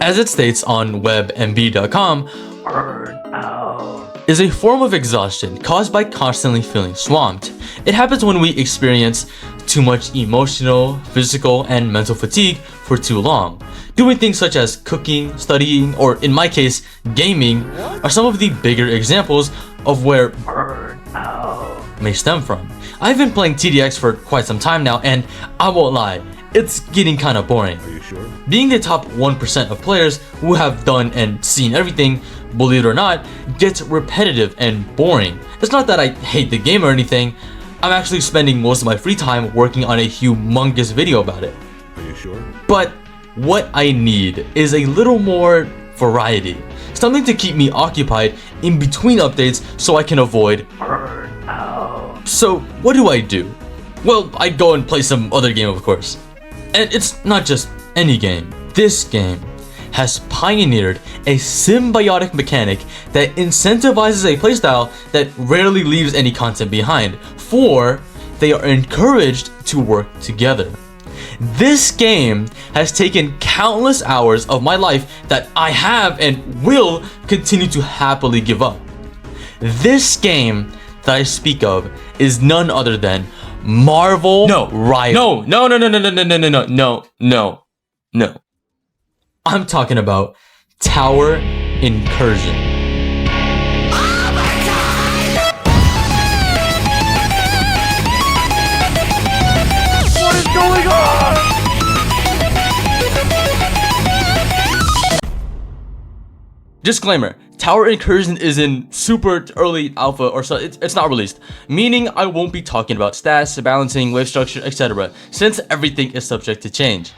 As it states on webmb.com, is a form of exhaustion caused by constantly feeling swamped. It happens when we experience too much emotional, physical, and mental fatigue for too long. Doing things such as cooking, studying, or in my case, gaming, are some of the bigger examples of where burnout may stem from. I've been playing TDX for quite some time now, and I won't lie, it's getting kinda boring. Are you sure? Being the top 1% of players who have done and seen everything, believe it or not, gets repetitive and boring. It's not that I hate the game or anything, I'm actually spending most of my free time working on a humongous video about it. Are you sure? But what I need is a little more variety. Something to keep me occupied in between updates so I can avoid burnout. So what do? Well, I go and play some other game, of course. And it's not just any game. This game has pioneered a symbiotic mechanic that incentivizes a playstyle that rarely leaves any content behind, for they are encouraged to work together. This game has taken countless hours of my life that I have and will continue to happily give up. This game that I speak of is none other than Marvel Rivals. No. I'm talking about Tower Incursion. Oh my God! What is going on? Disclaimer, Tower Incursion is in super early alpha, or so it's not released, meaning I won't be talking about stats, balancing, wave structure, etc., since everything is subject to change.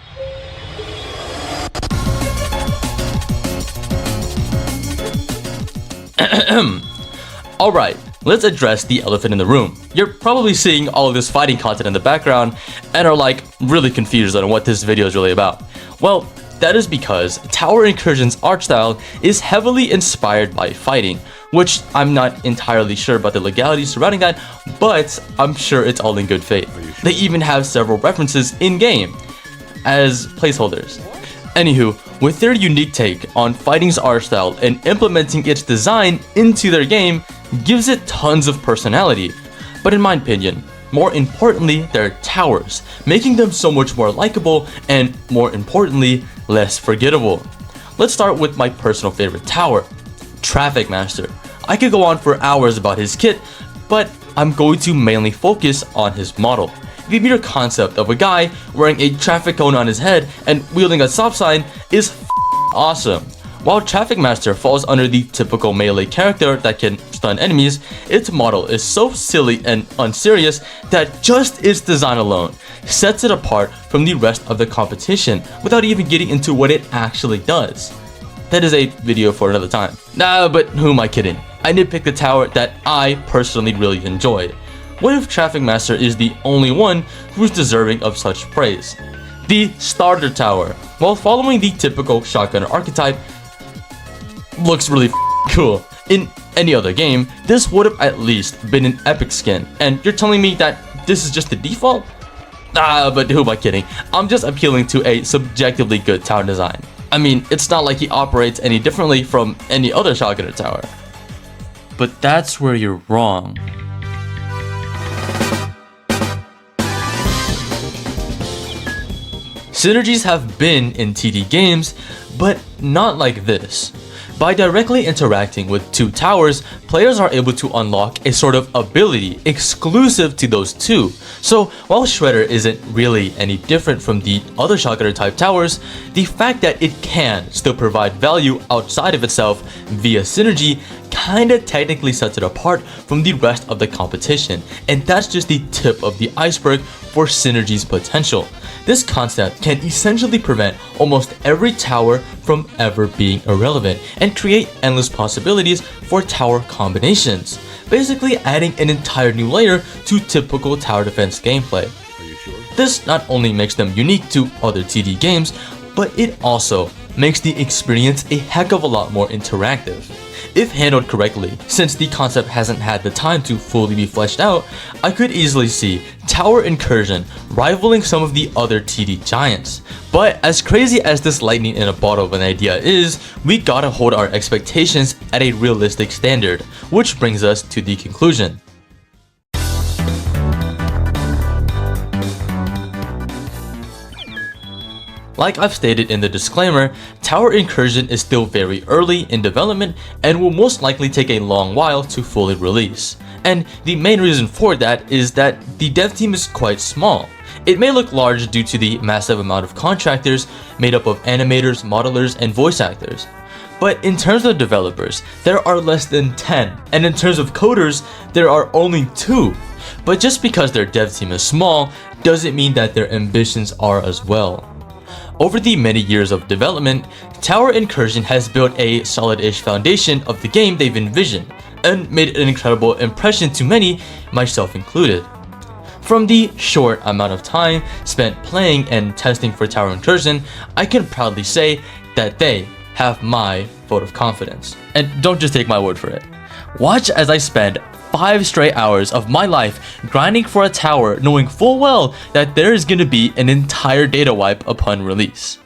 Alright, let's address the elephant in the room. You're probably seeing all of this fighting content in the background and are like really confused on what this video is really about. Well, that is because Tower Incursion's art style is heavily inspired by fighting, which I'm not entirely sure about the legalities surrounding that, but I'm sure it's all in good faith. They even have several references in-game as placeholders. Anywho, with their unique take on fighting's art style and implementing its design into their game gives it tons of personality. But in my opinion, more importantly, their towers, making them so much more likable and, more importantly, less forgettable. Let's start with my personal favorite tower, Traffic Master. I could go on for hours about his kit, but I'm going to mainly focus on his model. The mere concept of a guy wearing a traffic cone on his head and wielding a stop sign is awesome. While Traffic Master falls under the typical melee character that can stun enemies, its model is so silly and unserious that just its design alone sets it apart from the rest of the competition without even getting into what it actually does. That is a video for another time. Nah, but who am I kidding? I nitpick the tower that I personally really enjoyed. What if Traffic Master is the only one who is deserving of such praise? The Starter Tower, while following the typical shotgunner archetype, looks really cool. In any other game, this would have at least been an epic skin, and you're telling me that this is just the default? But who am I kidding? I'm just appealing to a subjectively good tower design. I mean, it's not like he operates any differently from any other shotgunner tower. But that's where you're wrong. Synergies have been in TD games, but not like this. By directly interacting with two towers, players are able to unlock a sort of ability exclusive to those two. So while Shredder isn't really any different from the other shotgunner type towers, the fact that it can still provide value outside of itself via synergy kinda technically sets it apart from the rest of the competition, and that's just the tip of the iceberg for synergy's potential. This concept can essentially prevent almost every tower from ever being irrelevant and create endless possibilities for tower combinations, basically adding an entire new layer to typical tower defense gameplay. Are you sure? This not only makes them unique to other TD games, but it also makes the experience a heck of a lot more interactive. If handled correctly, since the concept hasn't had the time to fully be fleshed out, I could easily see Tower Incursion, rivaling some of the other TD giants. But as crazy as this lightning in a bottle of an idea is, we gotta hold our expectations at a realistic standard, which brings us to the conclusion. Like I've stated in the disclaimer, Tower Incursion is still very early in development and will most likely take a long while to fully release. And the main reason for that is that the dev team is quite small. It may look large due to the massive amount of contractors made up of animators, modelers, and voice actors. But in terms of developers, there are less than 10, and in terms of coders, there are only 2. But just because their dev team is small, doesn't mean that their ambitions are as well. Over the many years of development, Tower Incursion has built a solid-ish foundation of the game they've envisioned, and made an incredible impression to many, myself included. From the short amount of time spent playing and testing for Tower Incursion, I can proudly say that they have my vote of confidence. And don't just take my word for it. Watch as I spend 5 straight hours of my life grinding for a tower, knowing full well that there is going to be an entire data wipe upon release.